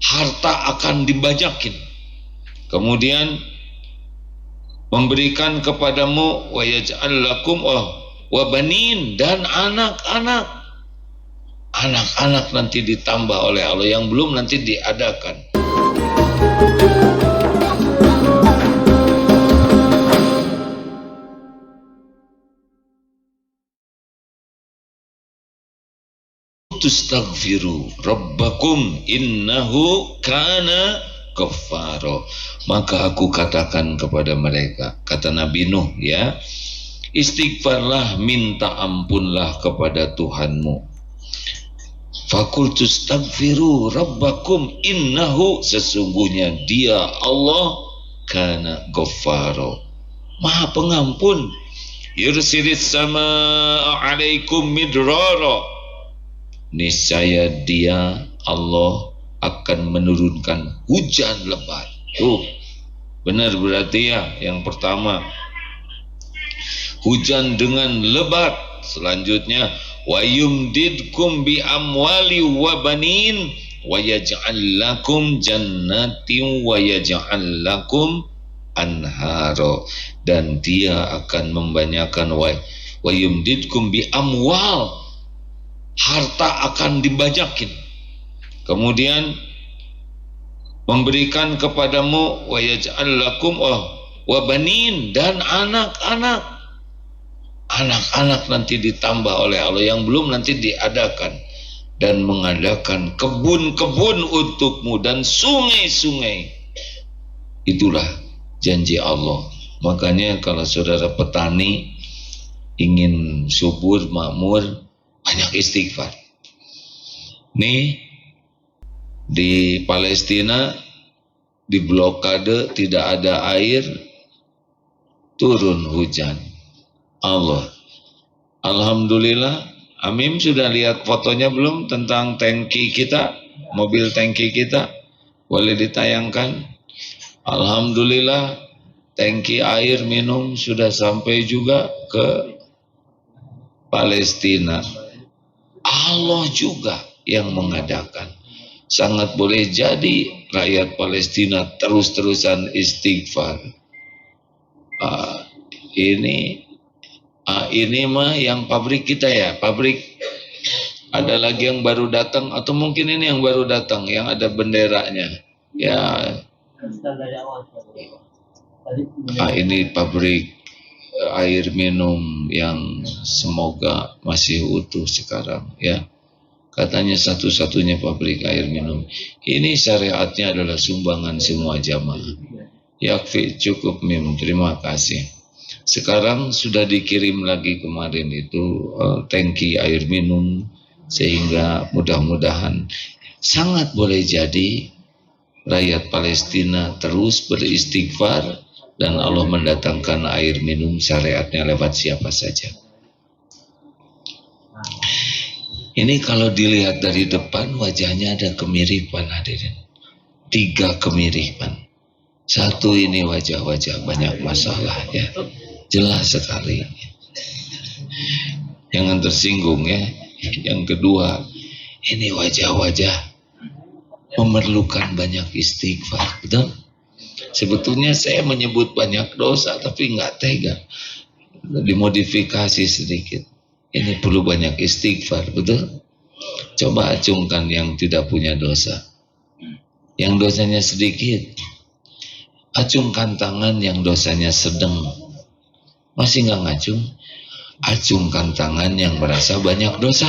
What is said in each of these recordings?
harta akan dibajakin. Kemudian memberikan kepadamu wa yaj'al lakum wa banin, dan anak-anak. Anak-anak nanti ditambah oleh Allah, yang belum nanti diadakan. Tustaghfiru rabbakum innahu kana ghaffara. Maka aku katakan kepada mereka, kata Nabi Nuh ya, istighfarlah, minta ampunlah kepada Tuhanmu. Fakultu astaghfiru rabbakum innahu, sesungguhnya dia Allah kana ghaffara, maha pengampun. Yursilis samaa alaikum midrara, niscaya dia Allah akan menurunkan hujan lebat. Benar berarti ya, yang pertama hujan dengan lebat. Selanjutnya wa yumdidkum bi amwali wa banin wa yaj'al lakum jannatin wa yaj'al lakum anhara, dan dia akan membanyakan wa yumdidkum bi amwal, harta akan dibajakin. Kemudian memberikan kepadamu wa yaj'al lakum wa banin, dan anak-anak. Anak-anak nanti ditambah oleh Allah, yang belum nanti diadakan, dan mengadakan kebun-kebun untukmu dan sungai-sungai. Itulah janji Allah. Makanya kalau saudara petani ingin subur makmur, banyak istighfar. Nih di Palestina di blokade, tidak ada air, turun hujan. Allah, alhamdulillah. Amim sudah lihat fotonya belum tentang tangki kita, mobil tangki kita? Boleh ditayangkan? Alhamdulillah, tangki air minum sudah sampai juga ke Palestina. Allah juga yang mengadakan. Sangat boleh jadi rakyat Palestina terus-terusan istighfar. Ini mah yang pabrik kita ya, pabrik. Ada lagi yang baru datang, atau mungkin ini yang baru datang, yang ada benderanya. Ya. Ini pabrik air minum yang semoga masih utuh sekarang ya. Katanya satu-satunya pabrik air minum. Ini syariatnya adalah sumbangan semua jamaah. Yakfi, cukup Mim, terima kasih. Sekarang sudah dikirim lagi kemarin itu tangki air minum, sehingga mudah-mudahan sangat boleh jadi rakyat Palestina terus beristighfar, dan Allah mendatangkan air minum syariatnya lewat siapa saja. Ini kalau dilihat dari depan, wajahnya ada kemiripan hadirin. 3 kemiripan. Satu, ini wajah-wajah banyak masalah ya. Jelas sekali. Jangan tersinggung ya. Yang kedua, ini wajah-wajah memerlukan banyak istighfar. Betul? Sebetulnya saya menyebut banyak dosa, tapi nggak tega. Dimodifikasi sedikit. Ini perlu banyak istighfar, betul? Coba acungkan yang tidak punya dosa. Yang dosanya sedikit. Acungkan tangan yang dosanya sedang. Masih nggak ngacung? Acungkan tangan yang merasa banyak dosa.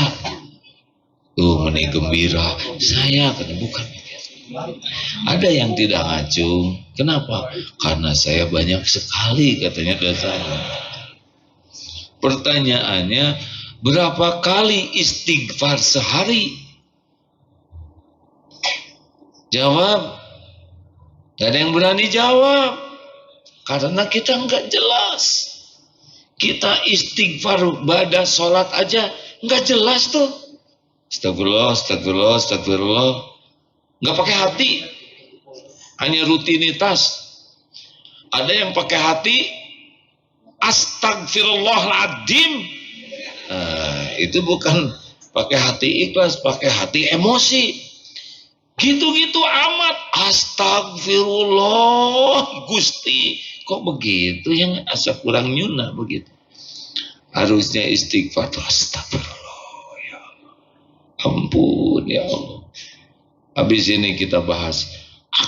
Meni gembira. Saya kata bukan. Ada yang tidak ngacung. Kenapa? Karena saya banyak sekali katanya dosanya. Pertanyaannya, berapa kali istighfar sehari? Jawab. Gak ada yang berani jawab. Karena kita nggak jelas. Kita istighfar pada sholat aja nggak jelas tuh. Astagfirullah, astagfirullah, astagfirullah. Nggak pakai hati, hanya rutinitas. Ada yang pakai hati, astagfirullahaladzim. Itu bukan pakai hati ikhlas, pakai hati emosi. gitu-gitu amat. Astagfirullah, Gusti. Kok begitu? Yang asa kurang nyuna begitu. Harusnya istighfar. Astagfirullah, ya ampun, ya Allah. Habis ini kita bahas,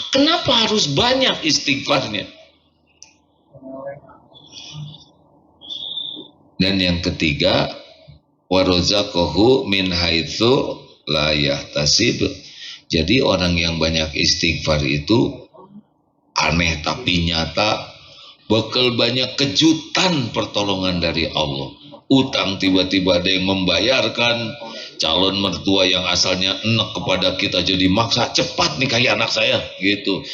kenapa harus banyak istighfarnya? Dan yang ketiga, warazaqahu min haitsu la yahtasib. Jadi orang yang banyak istighfar itu aneh tapi nyata bakal banyak kejutan pertolongan dari Allah. Utang tiba-tiba ada yang membayarkan, calon mertua yang asalnya enak kepada kita jadi maksa, cepat nikahi anak saya gitu.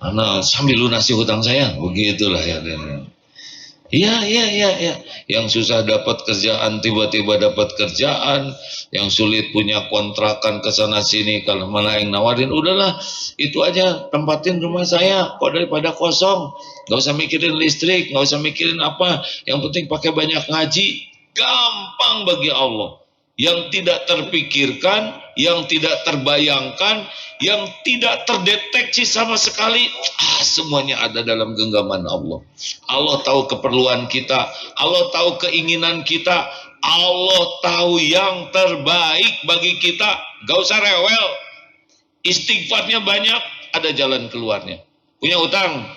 Anak sambil lunasi hutang saya, begitulah ya. Ya. Yang susah dapat kerjaan tiba-tiba dapat kerjaan, yang sulit punya kontrakan ke sana sini, kalau mana yang nawarin, udahlah itu aja tempatin rumah saya, kok daripada kosong, nggak usah mikirin listrik, nggak usah mikirin apa, yang penting pakai banyak ngaji. Gampang bagi Allah. Yang tidak terpikirkan, yang tidak terbayangkan, yang tidak terdeteksi sama sekali, semuanya ada dalam genggaman Allah. Allah tahu keperluan kita, Allah tahu keinginan kita, Allah tahu yang terbaik bagi kita. Gak usah rewel, istighfarnya banyak, ada jalan keluarnya. Punya utang,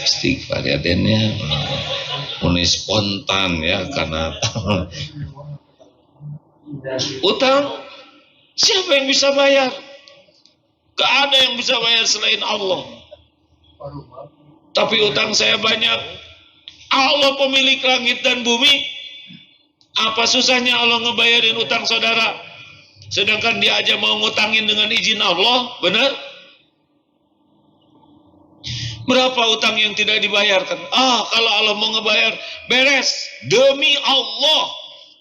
istighfar ya dennya, mulai spontan ya, karena utang siapa yang bisa bayar? Gak ada yang bisa bayar selain Allah. Tapi utang saya banyak. Allah pemilik langit dan bumi. Apa susahnya Allah ngebayarin utang saudara? Sedangkan dia aja mau ngutangin dengan izin Allah, benar? Berapa utang yang tidak dibayarkan? Kalau Allah mau ngebayar, beres. Demi Allah,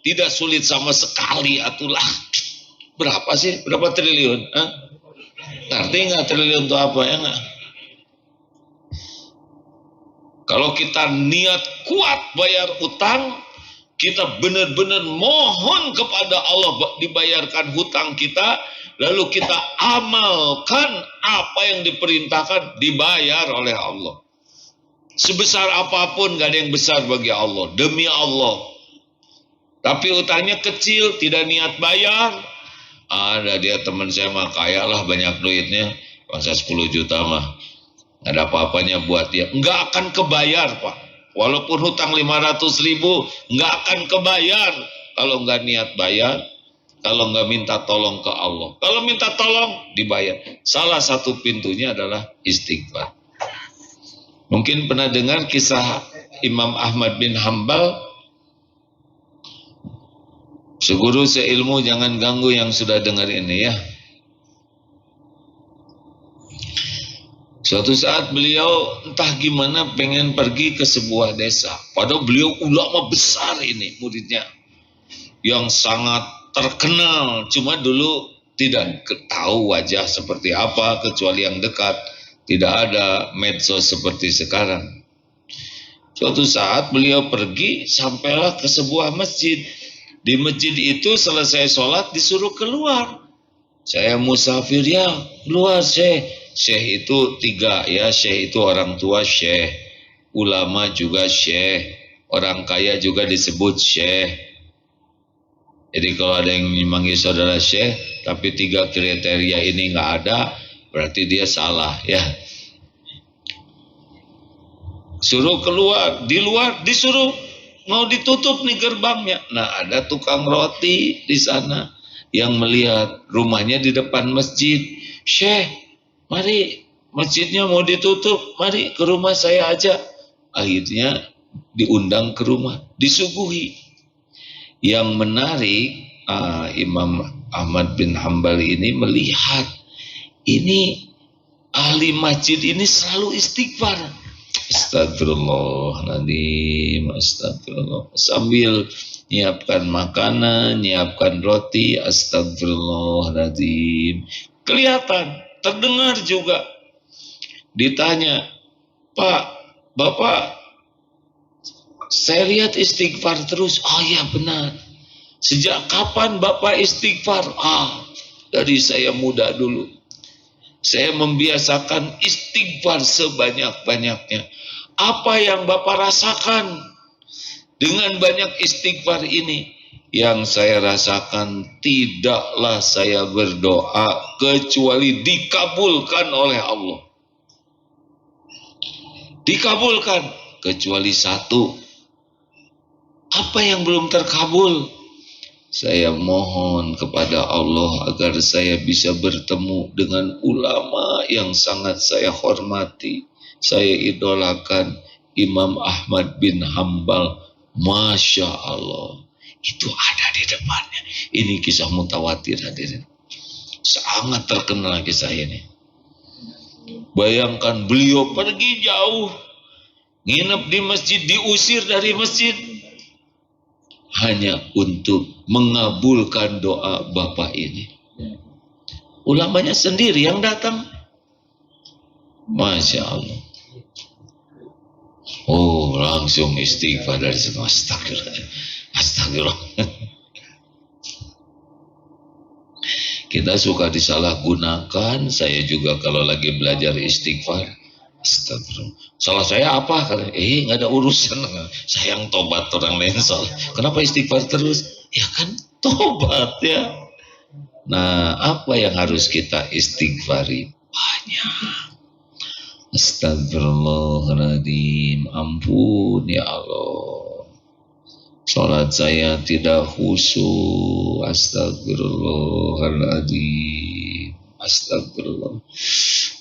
tidak sulit sama sekali atulah. Berapa sih? Berapa triliun? Ngerti nggak triliun itu apa ya nggak? Kalau kita niat kuat bayar utang, kita benar-benar mohon kepada Allah dibayarkan hutang kita, lalu kita amalkan apa yang diperintahkan, dibayar oleh Allah. Sebesar apapun gak ada yang besar bagi Allah, demi Allah. Tapi utangnya kecil, tidak niat bayar. Ada dia teman saya mah kaya lah, banyak duitnya, masa 10 juta mah gak ada apa-apanya buat dia, nggak akan kebayar Pak. Walaupun hutang 500.000 nggak akan kebayar kalau nggak niat bayar, kalau nggak minta tolong ke Allah. Kalau minta tolong dibayar. Salah satu pintunya adalah istighfar. Mungkin pernah dengar kisah Imam Ahmad bin Hambal. Seguru seilmu jangan ganggu yang sudah dengar ini ya. Suatu saat beliau entah gimana pengen pergi ke sebuah desa. Padahal beliau ulama besar ini muridnya, yang sangat terkenal. Cuma dulu tidak tahu wajah seperti apa kecuali yang dekat. Tidak ada medsos seperti sekarang. Suatu saat beliau pergi, sampailah ke sebuah masjid. Di masjid itu selesai sholat disuruh keluar. Saya musafir ya, keluar Syekh. Syekh itu 3 ya, Syekh itu orang tua Syekh, ulama juga Syekh, orang kaya juga disebut Syekh. Jadi kalau ada yang memanggil saudara Syekh tapi 3 kriteria ini nggak ada, berarti dia salah ya. Suruh keluar, di luar disuruh mau ditutup nih gerbangnya. Nah ada tukang roti di sana yang melihat rumahnya di depan masjid. Syekh, mari, masjidnya mau ditutup, mari ke rumah saya aja. Akhirnya diundang ke rumah, disuguhi. Yang menarik, Imam Ahmad bin Hambal ini melihat ini ahli masjid ini selalu istighfar. Astagfirullahaladzim, astagfirullah. Sambil nyiapkan makanan, nyiapkan roti, astagfirullahaladzim. Kelihatan, terdengar juga. Ditanya, Pak, Bapak, saya lihat istighfar terus. Oh ya benar. Sejak kapan Bapak istighfar? Dari saya muda dulu, saya membiasakan istighfar sebanyak-banyaknya. Apa yang Bapak rasakan dengan banyak istighfar ini? Yang saya rasakan, tidaklah saya berdoa kecuali dikabulkan oleh Allah. Dikabulkan kecuali satu. Apa yang belum terkabul? Saya mohon kepada Allah agar saya bisa bertemu dengan ulama yang sangat saya hormati, saya idolakan, Imam Ahmad bin Hambal. Masya Allah, itu ada di depannya. Ini kisah mutawatir hadirin. Sangat terkenal kisah ini. Bayangkan beliau pergi jauh, nginep di masjid, diusir dari masjid, hanya untuk mengabulkan doa Bapak ini. Ulamanya sendiri yang datang. Masya Allah. Oh, langsung istighfar dari semua. Astagfirullah. Astagfirullah. Kita suka disalahgunakan. Saya juga kalau lagi belajar istighfar, astagfirullah. Salah saya apa? Nggak ada urusan. Saya yang tobat, orang lain salah. Kenapa istighfar terus? Ya kan tobat ya. Nah, apa yang harus kita istighfari? Banyak. Astagfirullahaladzim. Ampun ya Allah. Salat saya tidak khusyuk. Astagfirullahaladzim. Astagfirullah.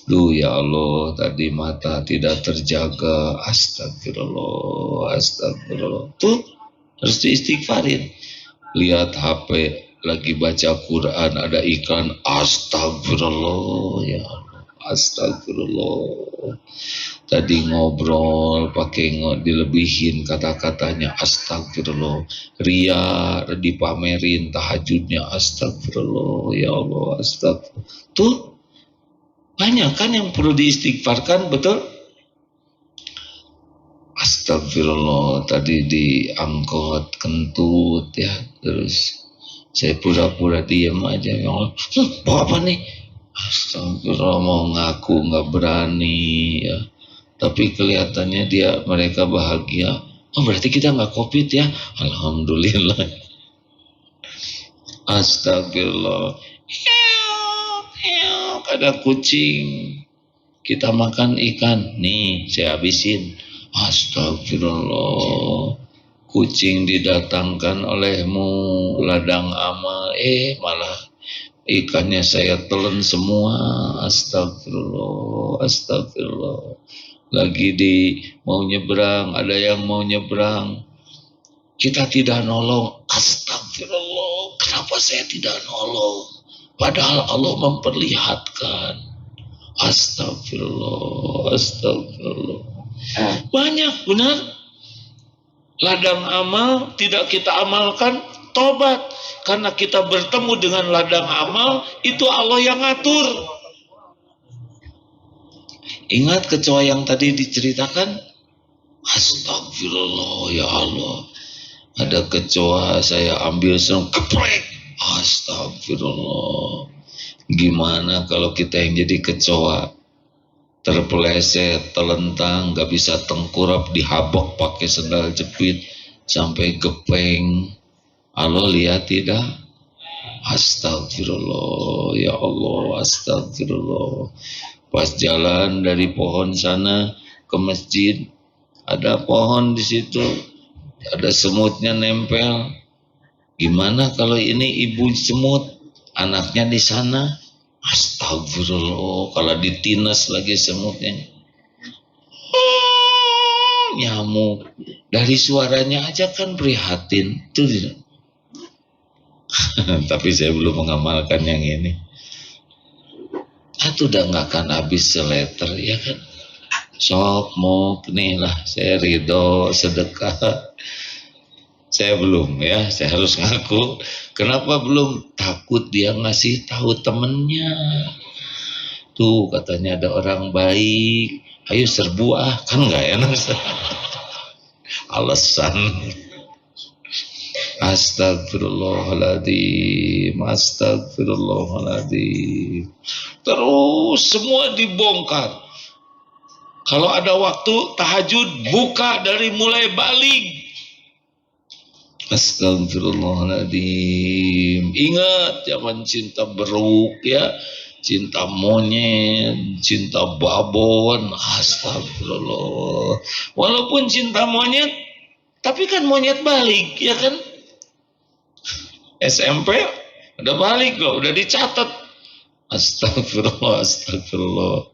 Duh ya Allah, tadi mata tidak terjaga. Astagfirullah. Astagfirullah. Tuh harus diistighfarin. Lihat HP lagi baca Quran, ada iklan. Astagfirullah ya Allah. Astagfirullah. Tadi ngobrol pakai dilebihin kata-katanya, astagfirullah. Ria dipamerin tahajudnya, astagfirullah ya Allah, astagfirullah. Tuh banyak kan yang perlu diistighfarkan, betul? Astagfirullah. Tadi diangkut kentut ya, terus saya pura-pura diam aja. Ya Allah, bawa apa nih? Astagfirullah, mau ngaku nggak berani ya. Tapi kelihatannya mereka bahagia. Oh, berarti kita nggak COVID ya? Alhamdulillah. Astagfirullah. Ada kucing. Kita makan ikan. Nih, saya habisin. Astagfirullah. Kucing didatangkan olehmu, ladang amal. Malah ikannya saya telan semua. Astagfirullah. Astagfirullah. Lagi mau nyebrang, ada yang mau nyebrang, kita tidak nolong. Astagfirullah, kenapa saya tidak nolong? Padahal Allah memperlihatkan. Astagfirullah. Astagfirullah. Banyak benar. Ladang amal tidak kita amalkan, tobat. Karena kita bertemu dengan ladang amal, itu Allah yang ngatur. Ingat kecoa yang tadi diceritakan? Astagfirullah ya Allah. Ada kecoa, saya ambil serung, keprek. Astagfirullah. Gimana kalau kita yang jadi kecoa? Terpeleset, telentang, gak bisa tengkurap, dihabok pakai sendal jepit sampai gepeng. Allah lihat tidak? Astagfirullah ya Allah. Astagfirullah. Pas jalan dari pohon sana ke masjid, ada pohon di situ, ada semutnya nempel. Gimana kalau ini ibu semut, anaknya di sana? Astagfirullah, kalau ditinas lagi semutnya. Nyamuk. Dari suaranya aja kan prihatin. Tuh. Tapi saya belum mengamalkan yang ini. Itu udah nggak akan habis seleter ya kan. Sok mok nih lah, saya ridho sedekah. Saya belum ya, saya harus ngaku. Kenapa belum? Takut dia ngasih tahu temennya. Tuh katanya ada orang baik, ayo serbu kan nggak enak. Alasan. Astagfirullahaladzim, astagfirullahaladzim. Terus semua dibongkar. Kalau ada waktu tahajud, buka dari mulai balik. Astagfirullahaladzim. Ingat zaman cinta beruk ya, cinta monyet, cinta babon. Astagfirullah. Walaupun cinta monyet, tapi kan monyet balik, ya kan? SMP udah balik kok, udah dicatat. Astagfirullah, astagfirullah.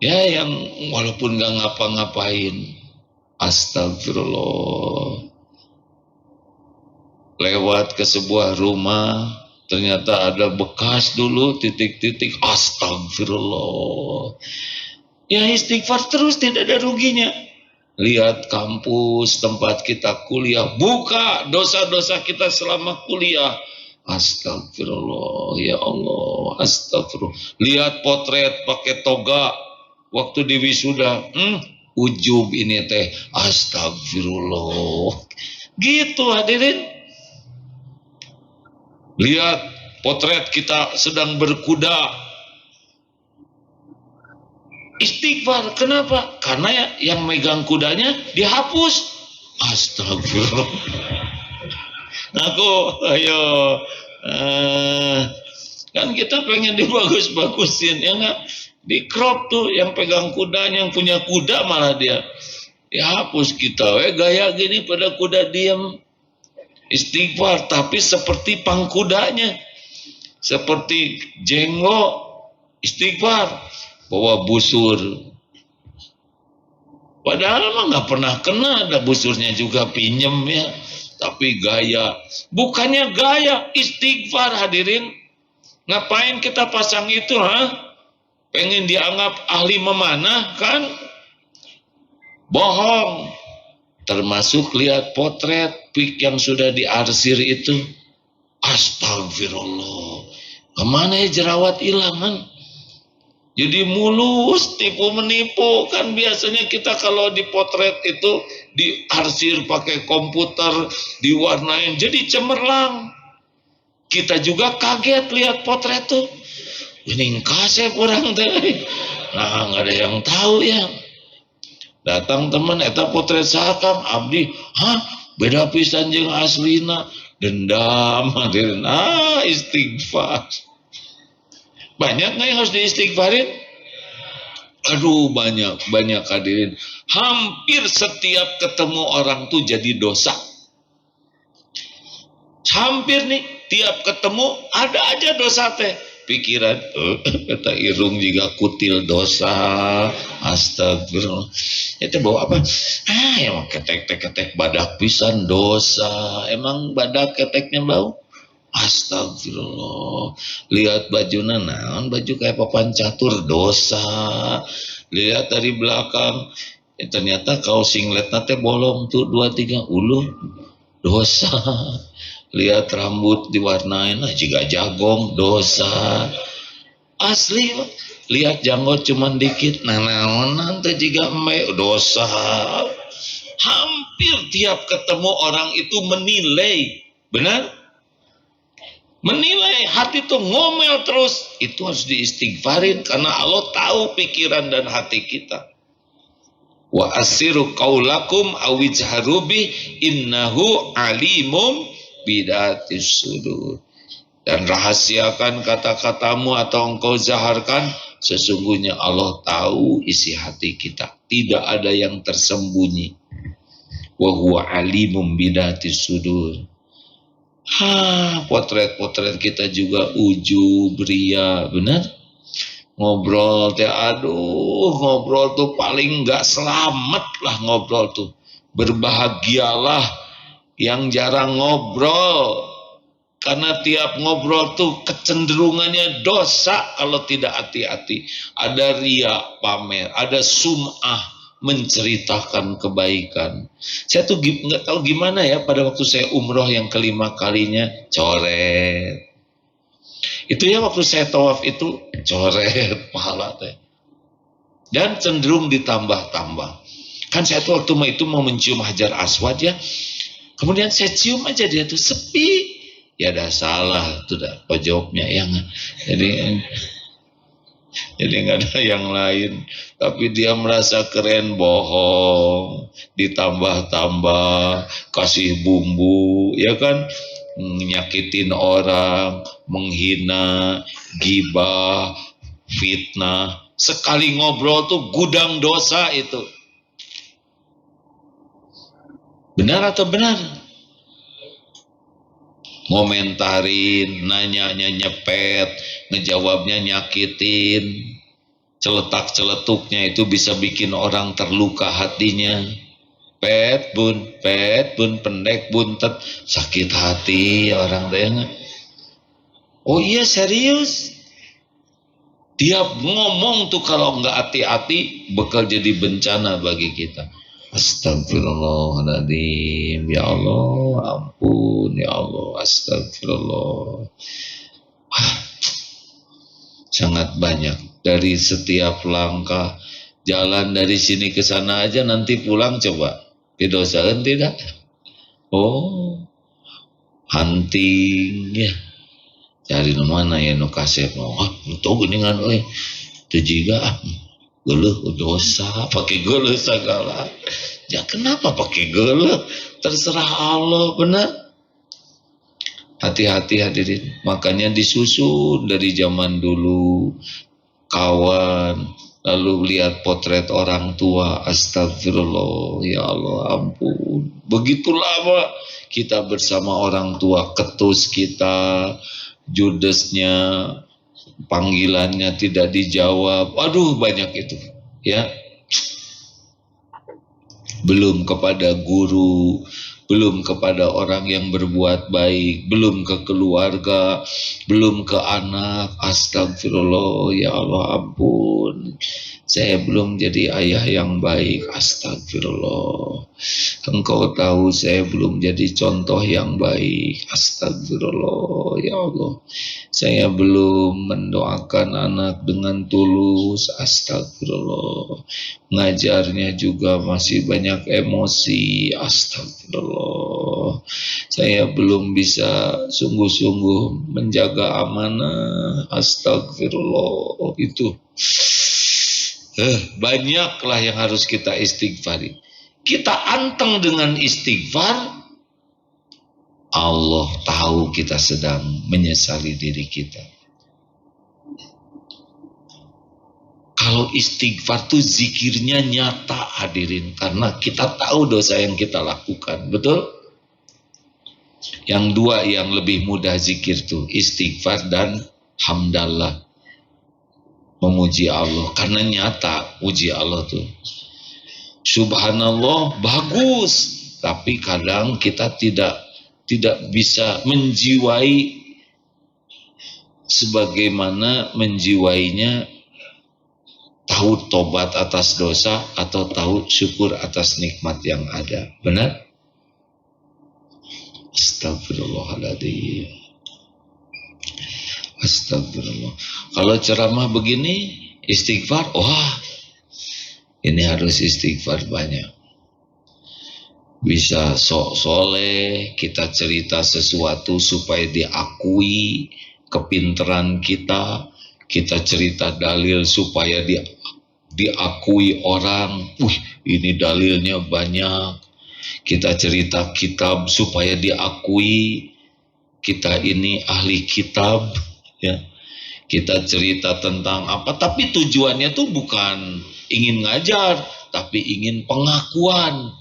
Ya yang walaupun gak ngapa-ngapain, astagfirullah. Lewat ke sebuah rumah, ternyata ada bekas dulu, titik-titik, astagfirullah. Ya istighfar terus, tidak ada ruginya. Lihat kampus, tempat kita kuliah, buka dosa-dosa kita selama kuliah. Astagfirullah, ya Allah, astagfirullah. Lihat potret pakai toga waktu di wisuda, ujub ini teh, astagfirullah. Gitu hadirin. Lihat potret kita sedang berkuda, istighfar. Kenapa? Karena yang megang kudanya dihapus. Astagfirullah. Aku ayo kan kita pengen dibagus-bagusin, ya nggak? Di crop tuh yang pegang kudanya, yang punya kuda malah dia dihapus. Kita gaya gini pada kuda diam. Istighfar, tapi seperti pangkudanya, seperti jenggo, istighfar, bawa busur. Padahal mah nggak pernah kena, ada busurnya juga, pinjem ya. Tapi gaya, bukannya gaya, istighfar hadirin. Ngapain kita pasang itu, Pengen dianggap ahli memanah kan? Bohong. Termasuk lihat potret pik yang sudah diarsir itu. Astagfirullah. Kemana ya jerawat hilangan? Jadi mulus, tipu menipu. Kan biasanya kita kalau di potret itu diarsir pakai komputer, diwarnain jadi cemerlang. Kita juga kaget lihat potret tuh. Ini kasep orang teh. Nah, nggak ada yang tahu ya. Datang teman eta potret sakang abdi, beda pisan jeung aslina, dendam hadirin. Istighfar. Banyak nggak yang harus diistighfarin? Aduh, banyak hadirin. Hampir setiap ketemu orang tuh jadi dosa. Hampir nih, tiap ketemu ada aja dosa teh. Pikiran, kata irung juga kutil dosa, astagfirullah. Itu bawa apa? Emang ketek badak pisan dosa. Emang badak keteknya bau? Astagfirullah. Lihat bajunya naon, baju kayak papan catur, dosa. Lihat dari belakang, ternyata kaos singletnya teh bolong tuh 2-3 uluh, dosa. Lihat rambut diwarnain juga jagong, dosa. Asli, lihat janggut cuman dikit, naonan teh juga embe, dosa. Hampir tiap ketemu orang itu menilai, benar? Menilai, hati tuh ngomel terus. Itu harus diistighfarin karena Allah tahu pikiran dan hati kita. Wa asiru qaulakum awijharu bi innahu alimum bidatis sudur. Dan rahasiakan kata-katamu atau engkau zaharkan, sesungguhnya Allah tahu isi hati kita. Tidak ada yang tersembunyi. Wa huwa alimum bidatis sudur. Potret-potret kita juga ujub, ria, benar? Ngobrol teh, ngobrol tuh paling nggak selamat lah ngobrol tuh. Berbahagialah yang jarang ngobrol, karena tiap ngobrol tuh kecenderungannya dosa kalau tidak hati-hati. Ada ria, pamer, ada sum'ah, menceritakan kebaikan. Saya tuh nggak tahu gimana ya, pada waktu saya umroh yang kelima kalinya, coret. Itu ya waktu saya tawaf itu, coret pahala teh. Dan cenderung ditambah-tambah. Kan saya tuh waktu itu mau mencium Hajar Aswad ya, Kemudian saya cium aja dia tuh sepi. Ya dah salah tuh dah pojoknya yang. Jadi nggak ada yang lain. Tapi dia merasa keren, bohong, ditambah-tambah, kasih bumbu, ya kan? Nyakitin orang, menghina, gibah, fitnah. Sekali ngobrol tuh gudang dosa itu. Benar atau benar? Ngomentarin, nanyanya nyepet, ngejawabnya nyakitin, celetak-celetuknya itu bisa bikin orang terluka hatinya. Pet bun, pendek, buntet, sakit hati orang tanya. Oh iya serius? Dia ngomong tuh kalau nggak hati-hati bakal jadi bencana bagi kita. Astagfirullahaladzim, ya Allah, ampun, ya Allah, astagfirullah. Sangat banyak dari setiap langkah jalan dari sini ke sana aja nanti pulang coba didosakan tidak? Oh, hunting ya. Cari mana ya no kasep no. Itu geningan euy. Teu jiga geuleuh dosa, pakai geuleuh segala. Ya kenapa pakai geuleuh? Terserah Allah, benar. Hati-hati hadirin. Makanya disusun dari zaman dulu kawan, lalu lihat potret orang tua, astagfirullah, ya Allah ampun. Begitu lama kita bersama orang tua, ketus kita, judesnya, panggilannya tidak dijawab, aduh banyak itu ya. Belum kepada guru, belum kepada orang yang berbuat baik, belum ke keluarga, belum ke anak. Astagfirullah, ya Allah ampun, saya belum jadi ayah yang baik. Astagfirullah, Engkau tahu saya belum jadi contoh yang baik. Astagfirullah, ya Allah, saya belum mendoakan anak dengan tulus. Astagfirullah, ngajarnya juga masih banyak emosi. Astagfirullah, saya belum bisa sungguh-sungguh menjaga amanah. Astagfirullah, itu banyaklah yang harus kita istighfari. Kita anteng dengan istighfar, Allah tahu kita sedang menyesali diri kita. Kalau istighfar tuh zikirnya nyata hadirin, karena kita tahu dosa yang kita lakukan, betul? Yang dua yang lebih mudah zikir tuh istighfar dan hamdallah, memuji Allah, karena nyata puji Allah tuh. Subhanallah bagus, tapi kadang kita tidak bisa menjiwai sebagaimana menjiwainya tahu tobat atas dosa atau tahu syukur atas nikmat yang ada. Benar? Astagfirullahaladzim. Astagfirullah. Kalau ceramah begini istighfar, wah ini harus istighfar banyak. Bisa sok soleh, kita cerita sesuatu supaya diakui kepinteran kita. Kita cerita dalil supaya diakui orang. Ini dalilnya banyak. Kita cerita kitab supaya diakui kita ini ahli kitab. Ya, kita cerita tentang apa? Tapi tujuannya tuh bukan ingin ngajar, tapi ingin pengakuan.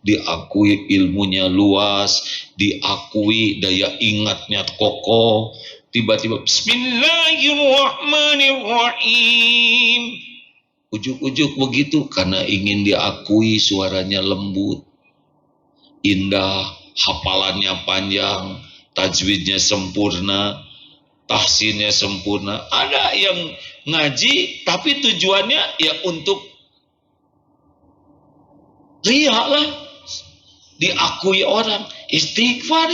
Diakui ilmunya luas, diakui daya ingatnya kokoh. Tiba-tiba Bismillahirrahmanirrahim, ujuk-ujuk begitu karena ingin diakui suaranya lembut, indah, hafalannya panjang, tajwidnya sempurna, tahsinnya sempurna. Ada yang ngaji tapi tujuannya ya untuk riya lah, diakui orang. Istighfar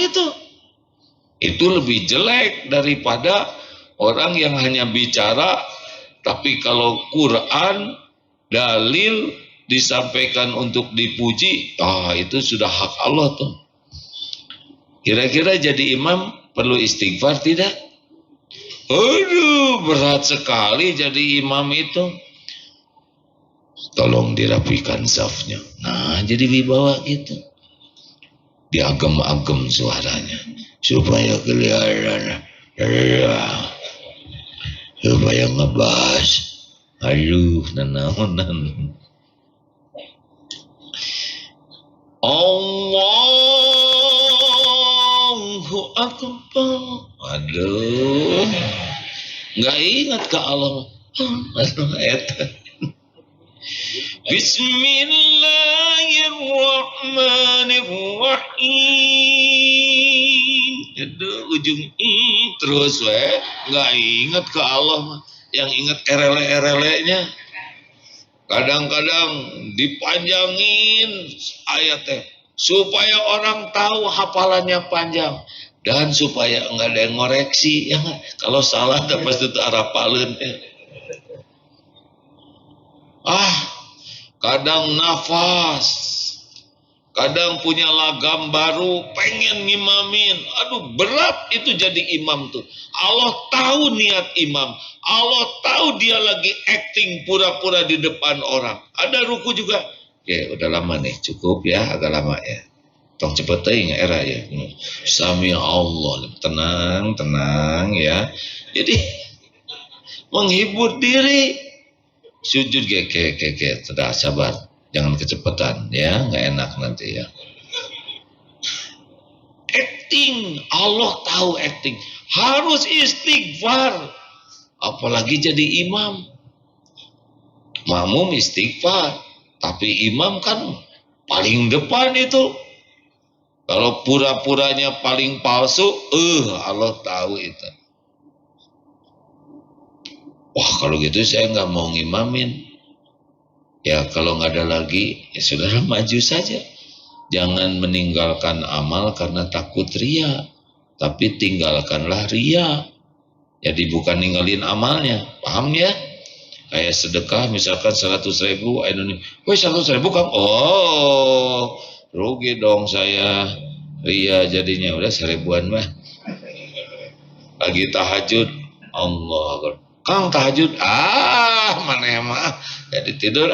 itu lebih jelek daripada orang yang hanya bicara, tapi kalau Quran dalil disampaikan untuk dipuji, itu sudah hak Allah tuh. Kira-kira jadi imam perlu istighfar tidak? Aduh, berat sekali jadi imam itu. Tolong dirapikan safnya. Nah, jadi wibawa gitu. Diagem-agem suaranya supaya kelihatan, supaya ngebas. Aduh, nanaonan. Allahu Akbar. Aduh, nggak ingat ke Allah. Bismillahirrahmanirrahim. Aduh, ujung terus nggak ingat ke Allah. Yang ingat erele-erelenya. Kadang-kadang dipanjangin ayatnya supaya orang tahu hafalannya panjang dan supaya enggak ada yang ngoreksi ya. Kalau salah dapat itu arapaleun ya. Kadang nafas, kadang punya lagam baru, pengen ngimamin. Aduh, berat itu jadi imam tuh. Allah tahu niat imam. Allah tahu dia lagi acting pura-pura di depan orang. Ada ruku juga. Oke, udah lama nih, cukup ya, agak lama ya. Tong cepet teuing era ya. Sami Allah, tenang ya. Jadi menghibur diri. Sujud sudah sabar, jangan kecepatan ya, nggak enak nanti ya. Acting, Allah tahu acting, harus istighfar, apalagi jadi imam. Makmum istighfar, tapi imam kan paling depan itu. Kalau pura-puranya paling palsu, Allah tahu itu. Wah, kalau gitu saya nggak mau ngimamin. Ya kalau nggak ada lagi, ya sudah maju saja. Jangan meninggalkan amal karena takut ria, tapi tinggalkanlah ria. Jadi bukan ninggalin amalnya, paham ya? Kayak sedekah misalkan 100.000, Indonesia, 100.000 Kang, oh rugi dong saya, ria jadinya, udah 1.000-an mah. Lagi tahajud, Allah Kang tahajud, mana mah, jadi tidur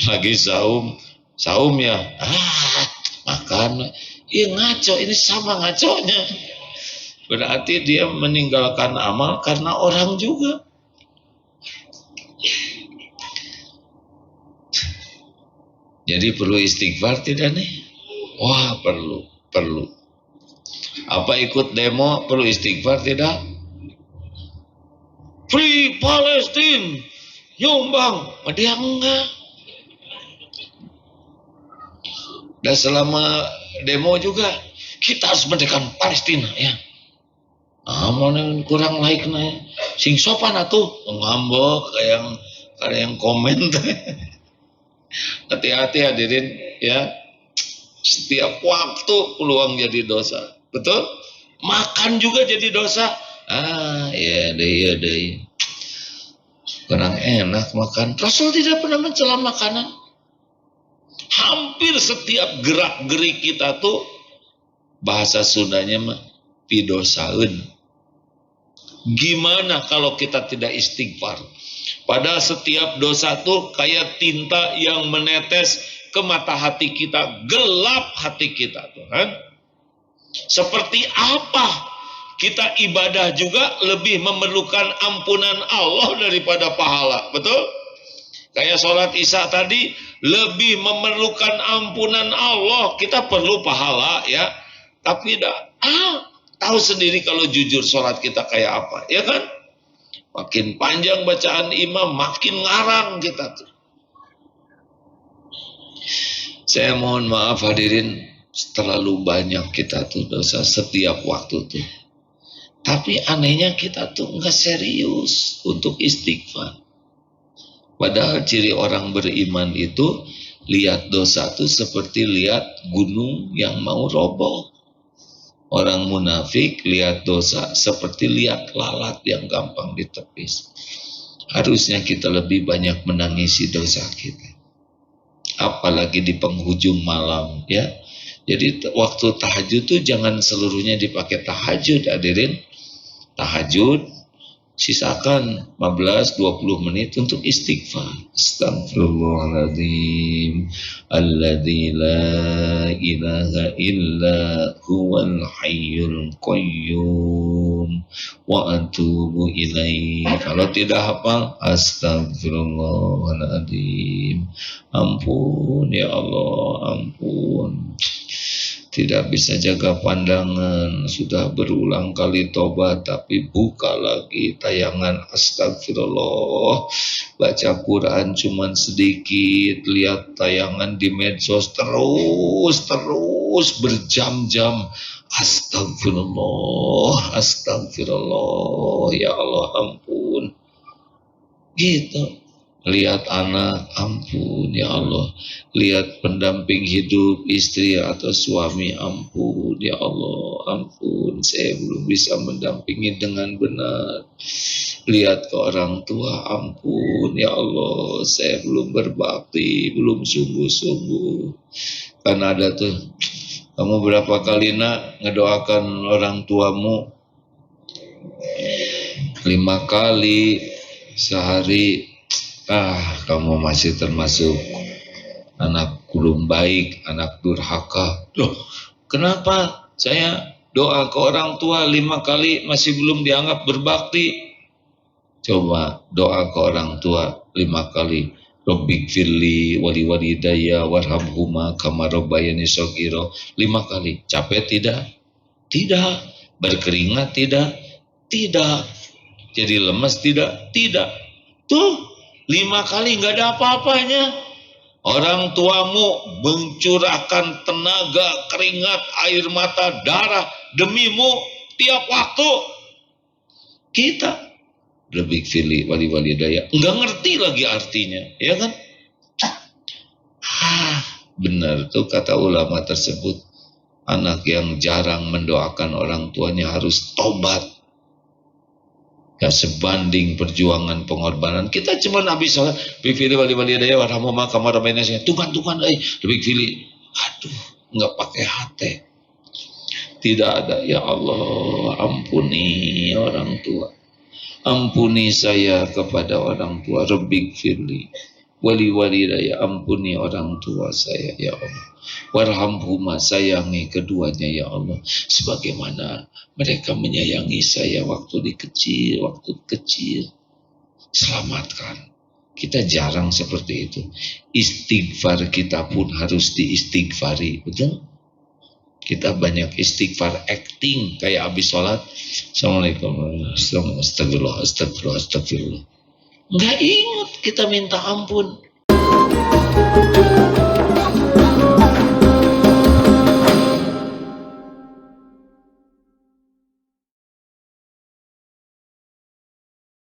lagi saum ya, makan, iya ngaco, ini sama ngaconya, berarti dia meninggalkan amal karena orang juga. Jadi perlu istighfar tidak nih? Wah, perlu. Apa ikut demo perlu istighfar tidak? Free Palestine, nyumbang, dia enggak. Dan selama demo juga kita harus merdekakan Palestina ya. Mana kurang laiknya, sing sopan atuh ngambek kayak yang komen. Hati-hati hadirin ya. Setiap waktu peluang jadi dosa. Betul? Makan juga jadi dosa. Ya deh. Kurang enak makan. Rasul tidak pernah mencela makanan. Hampir setiap gerak-gerik kita tuh bahasa Sundanya mah pidosaeun. Gimana kalau kita tidak istighfar? Padahal setiap dosa tuh kayak tinta yang menetes ke mata hati kita, gelap hati kita tuh kan? Seperti apa kita ibadah juga lebih memerlukan ampunan Allah daripada pahala, betul? Kayak sholat isya tadi lebih memerlukan ampunan Allah, kita perlu pahala ya, tapi tahu sendiri kalau jujur sholat kita kayak apa, ya kan? Makin panjang bacaan imam, makin ngarang kita tuh. Saya mohon maaf hadirin, terlalu banyak kita tuh dosa setiap waktu tuh. Tapi anehnya kita tuh nggak serius untuk istighfar. Padahal ciri orang beriman itu lihat dosa tuh seperti lihat gunung yang mau roboh. Orang munafik lihat dosa seperti lihat lalat yang gampang ditepis. Harusnya kita lebih banyak menangisi dosa kita. apalagi di penghujung malam ya. Jadi waktu tahajud tuh jangan seluruhnya dipakai tahajud, hadirin. Tahajud sisakan 15-20 menit untuk istighfar. Astagfirullahaladzim alladzi la ilaha illa huwal hayyul qayyum wa atubu ilaih. Kalau tidak hafal, astagfirullahaladzim, ampun ya Allah, ampun. Tidak bisa jaga pandangan, sudah berulang kali tobat tapi buka lagi tayangan, astagfirullah. Baca Quran cuman sedikit, lihat tayangan di medsos terus berjam-jam. Astagfirullah, astagfirullah, ya Allah ampun. Gitu. Lihat anak, ampun ya Allah. Lihat pendamping hidup, istri atau suami, ampun ya Allah, ampun. Saya belum bisa mendampingi dengan benar. Lihat ke orang tua, ampun ya Allah. Saya belum berbakti, belum sungguh-sungguh. Karena ada tuh, kamu berapa kali nak ngedoakan orang tuamu? 5 kali sehari. Kamu masih termasuk anak kurang baik, anak durhaka. Loh, kenapa saya doa ke orang tua 5 kali masih belum dianggap berbakti? Coba doa ke orang tua 5 kali. Rabbik firli wali walidayya warhamhuma kama rabbayani shaghira. 5 kali. Capek tidak? Tidak. Berkeringat tidak? Tidak. Jadi lemas tidak? Tidak. Tuh, 5 kali nggak ada apa-apanya. Orang tuamu mencurahkan tenaga, keringat, air mata, darah demimu tiap waktu. Kita lebih pilih wali daya, nggak ngerti lagi artinya, ya kan? Benar tuh kata ulama tersebut. Anak yang jarang mendoakan orang tuanya harus tobat. Gak sebanding perjuangan pengorbanan. Kita cuma habis sholat, pilih wali daya warhamhuma kama rabbayani shaghira. Tuhan, lebih pilih. Aduh, nggak pakai hati. Tidak ada, ya Allah, ampuni orang tua. Ampuni saya kepada orang tua. Rabbik firli wali daya, ampuni orang tua saya, ya Allah. Warhamhuma, sayangi keduanya, ya Allah, sebagaimana mereka menyayangi saya waktu kecil. Selamatkan. Kita jarang seperti itu. Istighfar kita pun harus diistighfari, betul? Kita banyak istighfar acting kayak habis sholat. Assalamualaikum, astagfirullah. Nggak ingat kita minta ampun.